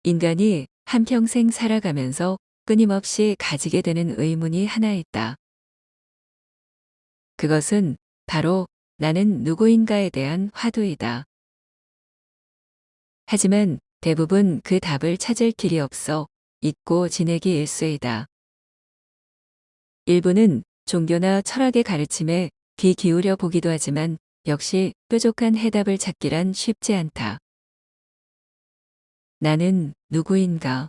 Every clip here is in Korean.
인간이 한평생 살아가면서 끊임없이 가지게 되는 의문이 하나 있다. 그것은 바로 나는 누구인가에 대한 화두이다. 하지만 대부분 그 답을 찾을 길이 없어 잊고 지내기 일쑤이다. 일부는 종교나 철학의 가르침에 귀 기울여 보기도 하지만 역시 뾰족한 해답을 찾기란 쉽지 않다. 나는 누구인가?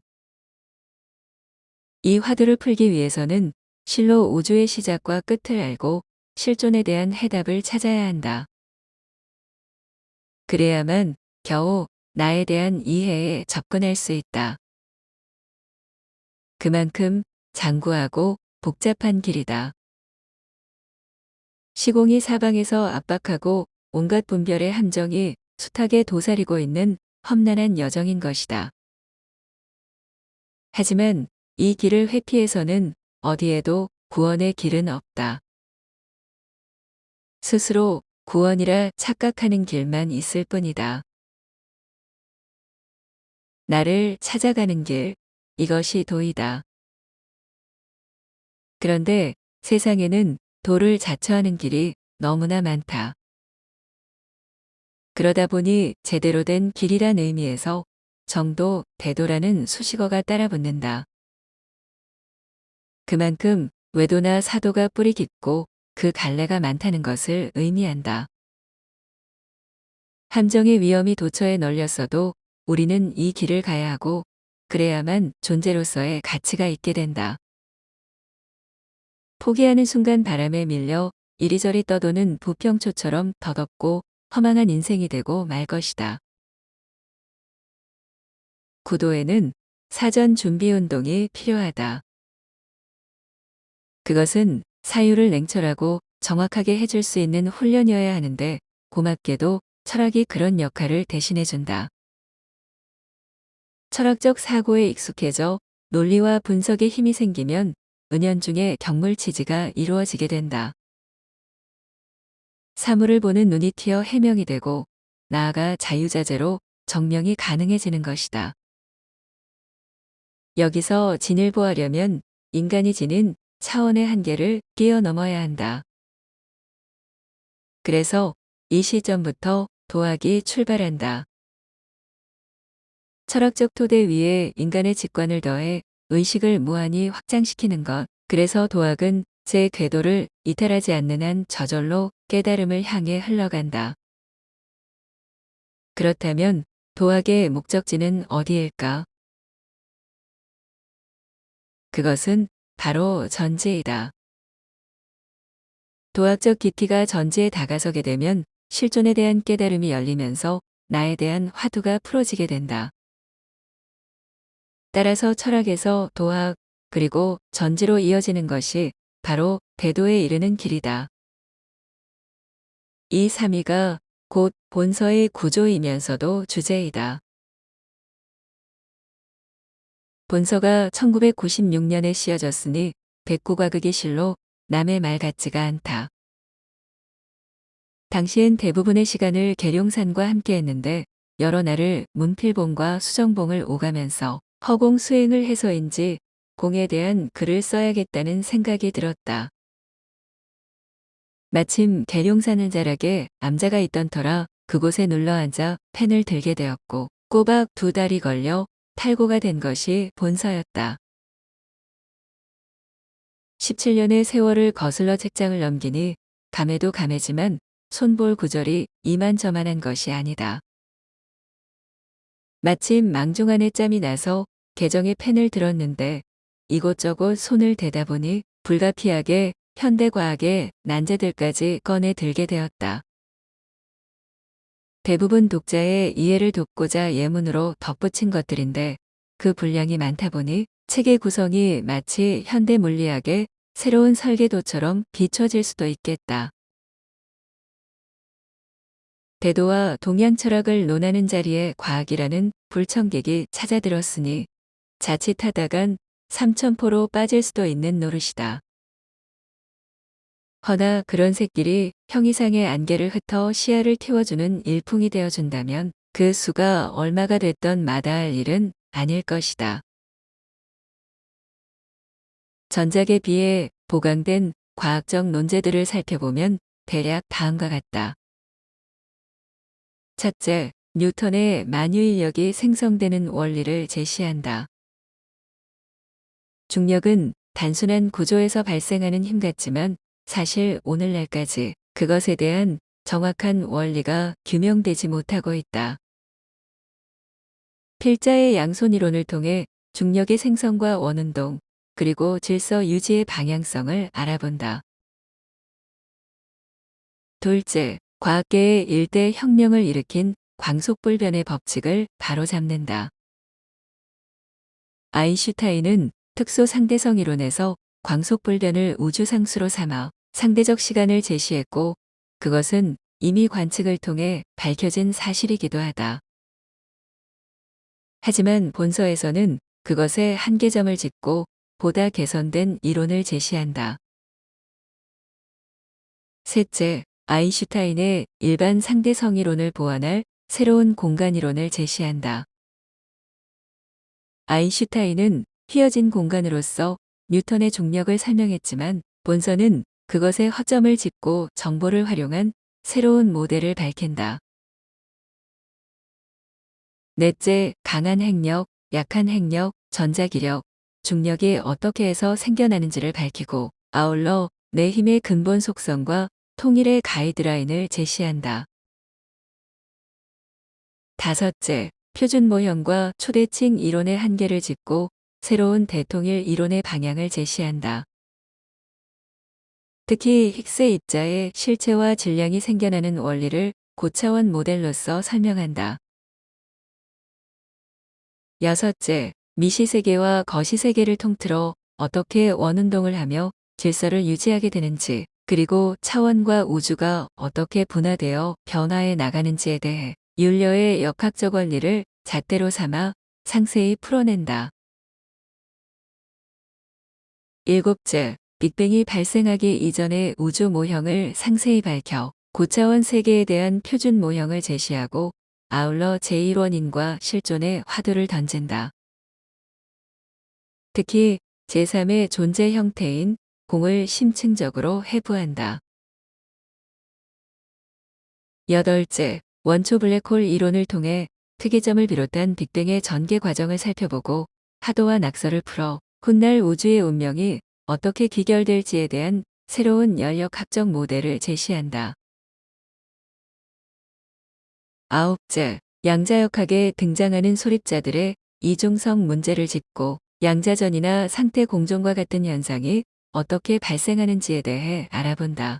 이 화두를 풀기 위해서는 실로 우주의 시작과 끝을 알고 실존에 대한 해답을 찾아야 한다. 그래야만 겨우 나에 대한 이해에 접근할 수 있다. 그만큼 장구하고 복잡한 길이다. 시공이 사방에서 압박하고 온갖 분별의 함정이 숱하게 도사리고 있는 험난한 여정인 것이다. 하지만 이 길을 회피해서는 어디에도 구원의 길은 없다. 스스로 구원이라 착각하는 길만 있을 뿐이다. 나를 찾아가는 길, 이것이 도이다. 그런데 세상에는 도를 자처하는 길이 너무나 많다. 그러다 보니 제대로 된 길이란 의미에서 정도, 대도라는 수식어가 따라붙는다. 그만큼 외도나 사도가 뿌리 깊고 그 갈래가 많다는 것을 의미한다. 함정의 위험이 도처에 널렸어도 우리는 이 길을 가야 하고 그래야만 존재로서의 가치가 있게 된다. 포기하는 순간 바람에 밀려 이리저리 떠도는 부평초처럼 덧없고 허망한 인생이 되고 말 것이다. 구도에는 사전 준비 운동이 필요하다. 그것은 사유를 냉철하고 정확하게 해줄 수 있는 훈련이어야 하는데 고맙게도 철학이 그런 역할을 대신해준다. 철학적 사고에 익숙해져 논리와 분석에 힘이 생기면 은연중에 경물치지가 이루어지게 된다. 사물을 보는 눈이 튀어 해명이 되고 나아가 자유자재로 정명이 가능해지는 것이다. 여기서 진을 보하려면 인간이 지닌 차원의 한계를 뛰어넘어야 한다. 그래서 이 시점부터 도학이 출발한다. 철학적 토대 위에 인간의 직관을 더해 의식을 무한히 확장시키는 것. 그래서 도학은 제 궤도를 이탈하지 않는 한 저절로 깨달음을 향해 흘러간다. 그렇다면 도학의 목적지는 어디일까? 그것은 바로 전지이다. 도학적 깊이가 전지에 다가서게 되면 실존에 대한 깨달음이 열리면서 나에 대한 화두가 풀어지게 된다. 따라서 철학에서 도학 그리고 전지로 이어지는 것이 바로 대도에 이르는 길이다. 이 삼위가 곧 본서의 구조이면서도 주제이다. 본서가 1996년에 씌어졌으니 백구과극의 실로 남의 말 같지가 않다. 당시엔 대부분의 시간을 계룡산과 함께했는데 여러 날을 문필봉과 수정봉을 오가면서 허공 수행을 해서인지 공에 대한 글을 써야겠다는 생각이 들었다. 마침 계룡산을 자락에 암자가 있던 터라 그곳에 눌러앉아 펜을 들게 되었고 꼬박 2달이 걸려 탈고가 된 것이 본서였다. 17년의 세월을 거슬러 책장을 넘기니 감에도 감해지만 손볼 구절이 이만저만한 것이 아니다. 마침 망중 안에 짬이 나서 개정에 펜을 들었는데 이곳저곳 손을 대다 보니 불가피하게 현대과학의 난제들까지 꺼내 들게 되었다. 대부분 독자의 이해를 돕고자 예문으로 덧붙인 것들인데 그 분량이 많다 보니 책의 구성이 마치 현대 물리학의 새로운 설계도처럼 비춰질 수도 있겠다. 대도와 동양 철학을 논하는 자리에 과학이라는 불청객이 찾아들었으니 자칫하다간 삼천포로 빠질 수도 있는 노릇이다. 허나 그런 새끼리 형이상의 안개를 흩어 시야를 틔워주는 일풍이 되어준다면 그 수가 얼마가 됐던 마다할 일은 아닐 것이다. 전작에 비해 보강된 과학적 논제들을 살펴보면 대략 다음과 같다. 첫째, 뉴턴의 만유인력이 생성되는 원리를 제시한다. 중력은 단순한 구조에서 발생하는 힘 같지만 사실 오늘날까지 그것에 대한 정확한 원리가 규명되지 못하고 있다. 필자의 양손 이론을 통해 중력의 생성과 원운동, 그리고 질서 유지의 방향성을 알아본다. 둘째, 과학계의 일대 혁명을 일으킨 광속불변의 법칙을 바로잡는다. 아인슈타인은 특수 상대성 이론에서 광속불변을 우주상수로 삼아 상대적 시간을 제시했고, 그것은 이미 관측을 통해 밝혀진 사실이기도 하다. 하지만 본서에서는 그것에 한계점을 짚고 보다 개선된 이론을 제시한다. 셋째, 아인슈타인의 일반 상대성 이론을 보완할 새로운 공간 이론을 제시한다. 아인슈타인은 휘어진 공간으로서 뉴턴의 중력을 설명했지만 본서는 그것의 허점을 짚고 정보를 활용한 새로운 모델을 밝힌다. 넷째, 강한 핵력, 약한 핵력, 전자기력, 중력이 어떻게 해서 생겨나는지를 밝히고 아울러 내 힘의 근본 속성과 통일의 가이드라인을 제시한다. 다섯째, 표준 모형과 초대칭 이론의 한계를 짚고 새로운 대통일 이론의 방향을 제시한다. 특히 힉스 입자의 실체와 질량이 생겨나는 원리를 고차원 모델로서 설명한다. 여섯째, 미시세계와 거시세계를 통틀어 어떻게 원운동을 하며 질서를 유지하게 되는지, 그리고 차원과 우주가 어떻게 분화되어 변화해 나가는지에 대해 윤려의 역학적 원리를 잣대로 삼아 상세히 풀어낸다. 일곱째, 빅뱅이 발생하기 이전의 우주 모형을 상세히 밝혀 고차원 세계에 대한 표준 모형을 제시하고 아울러 제1원인과 실존의 화두를 던진다. 특히 제3의 존재 형태인 공을 심층적으로 해부한다. 여덟째, 원초 블랙홀 이론을 통해 특이점을 비롯한 빅뱅의 전개 과정을 살펴보고 하도와 낙서를 풀어 훗날 우주의 운명이 어떻게 귀결될지에 대한 새로운 연력학적 모델을 제시한다. 아홉째, 양자역학에 등장하는 소립자들의 이중성 문제를 짚고 양자전이나 상태 공존과 같은 현상이 어떻게 발생하는지에 대해 알아본다.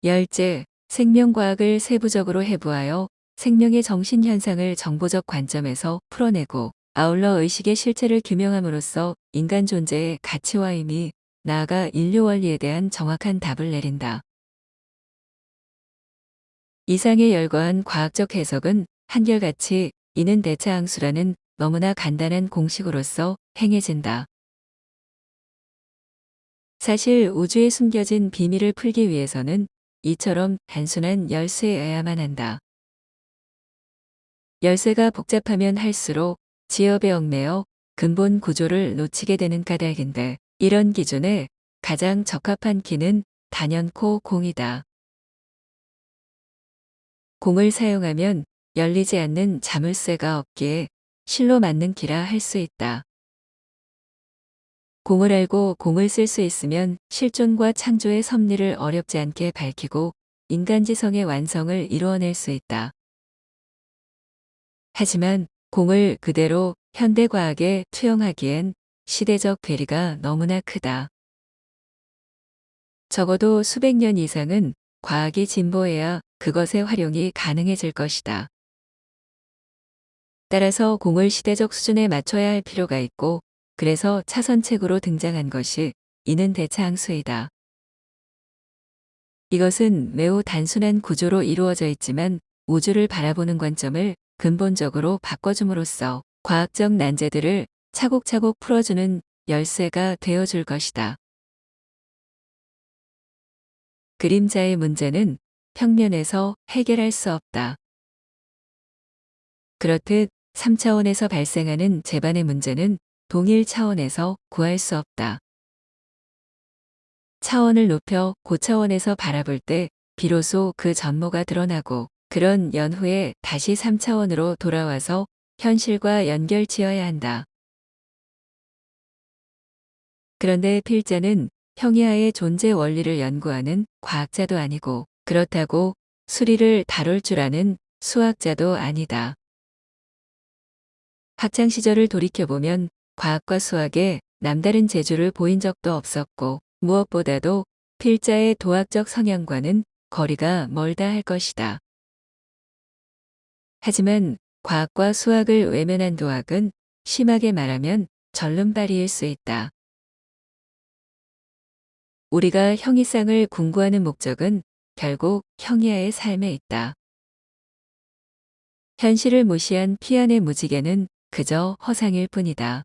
열째, 생명과학을 세부적으로 해부하여 생명의 정신현상을 정보적 관점에서 풀어내고 아울러 의식의 실체를 규명함으로써 인간 존재의 가치와 의미, 나아가 인류 원리에 대한 정확한 답을 내린다. 이상의 열거한 과학적 해석은 한결같이 이는 대차항수라는 너무나 간단한 공식으로서 행해진다. 사실 우주에 숨겨진 비밀을 풀기 위해서는 이처럼 단순한 열쇠여야만 한다. 열쇠가 복잡하면 할수록 지엽에 얽매여 근본 구조를 놓치게 되는 까닭인데, 이런 기준에 가장 적합한 키는 단연코 공이다. 공을 사용하면 열리지 않는 자물쇠가 없기에 실로 맞는 키라 할 수 있다. 공을 알고 공을 쓸 수 있으면 실존과 창조의 섭리를 어렵지 않게 밝히고 인간지성의 완성을 이루어낼 수 있다. 하지만 공을 그대로 현대과학에 투영하기엔 시대적 괴리가 너무나 크다. 적어도 수백 년 이상은 과학이 진보해야 그것의 활용이 가능해질 것이다. 따라서 공을 시대적 수준에 맞춰야 할 필요가 있고, 그래서 차선책으로 등장한 것이 이는 대차항수이다. 이것은 매우 단순한 구조로 이루어져 있지만 우주를 바라보는 관점을 근본적으로 바꿔줌으로써 과학적 난제들을 차곡차곡 풀어주는 열쇠가 되어줄 것이다. 그림자의 문제는 평면에서 해결할 수 없다. 그렇듯 3차원에서 발생하는 재반의 문제는 동일 차원에서 구할 수 없다. 차원을 높여 고차원에서 바라볼 때 비로소 그 전모가 드러나고 그런 연후에 다시 3차원으로 돌아와서 현실과 연결지어야 한다. 그런데 필자는 형이하의 존재 원리를 연구하는 과학자도 아니고 그렇다고 수리를 다룰 줄 아는 수학자도 아니다. 학창 시절을 돌이켜보면 과학과 수학에 남다른 재주를 보인 적도 없었고 무엇보다도 필자의 도학적 성향과는 거리가 멀다 할 것이다. 하지만 과학과 수학을 외면한 도학은 심하게 말하면 절름발이일 수 있다. 우리가 형이상을 궁구하는 목적은 결국 형이하의 삶에 있다. 현실을 무시한 피안의 무지개는 그저 허상일 뿐이다.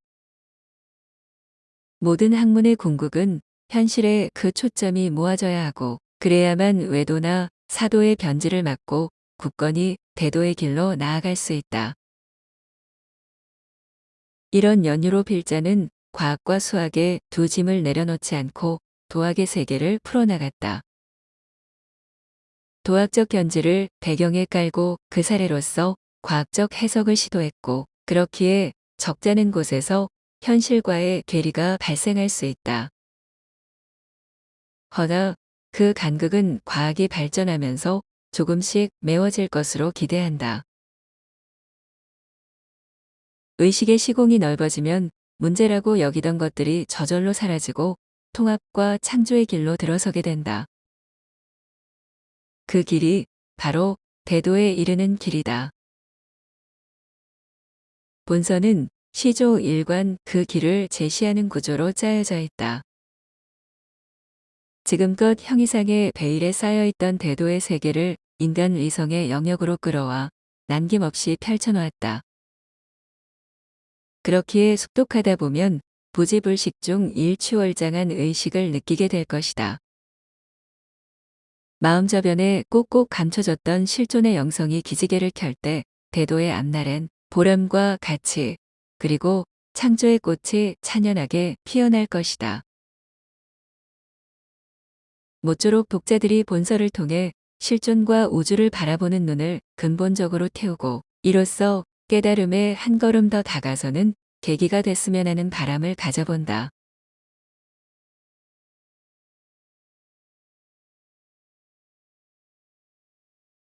모든 학문의 궁극은 현실에 그 초점이 모아져야 하고 그래야만 외도나 사도의 변질을 막고 굳건히 대도의 길로 나아갈 수 있다. 이런 연유로 필자는 과학과 수학에 두 짐을 내려놓지 않고 도학의 세계를 풀어나갔다. 도학적 견지를 배경에 깔고 그 사례로서 과학적 해석을 시도했고 그렇기에 적잖은 곳에서 현실과의 괴리가 발생할 수 있다. 허나 그 간극은 과학이 발전하면서 조금씩 메워질 것으로 기대한다. 의식의 시공이 넓어지면 문제라고 여기던 것들이 저절로 사라지고 통합과 창조의 길로 들어서게 된다. 그 길이 바로 대도에 이르는 길이다. 본서는 시조 일관 그 길을 제시하는 구조로 짜여져 있다. 지금껏 형이상의 베일에 쌓여있던 대도의 세계를 인간 위성의 영역으로 끌어와 남김없이 펼쳐놓았다. 그렇기에 숙독하다 보면 부지불식 중 일취월장한 의식을 느끼게 될 것이다. 마음 저변에 꼭꼭 감춰졌던 실존의 영성이 기지개를 켤 때 대도의 앞날엔 보람과 가치 그리고 창조의 꽃이 찬연하게 피어날 것이다. 모쪼록 독자들이 본서를 통해 실존과 우주를 바라보는 눈을 근본적으로 태우고 이로써 깨달음에 한 걸음 더 다가서는 계기가 됐으면 하는 바람을 가져본다.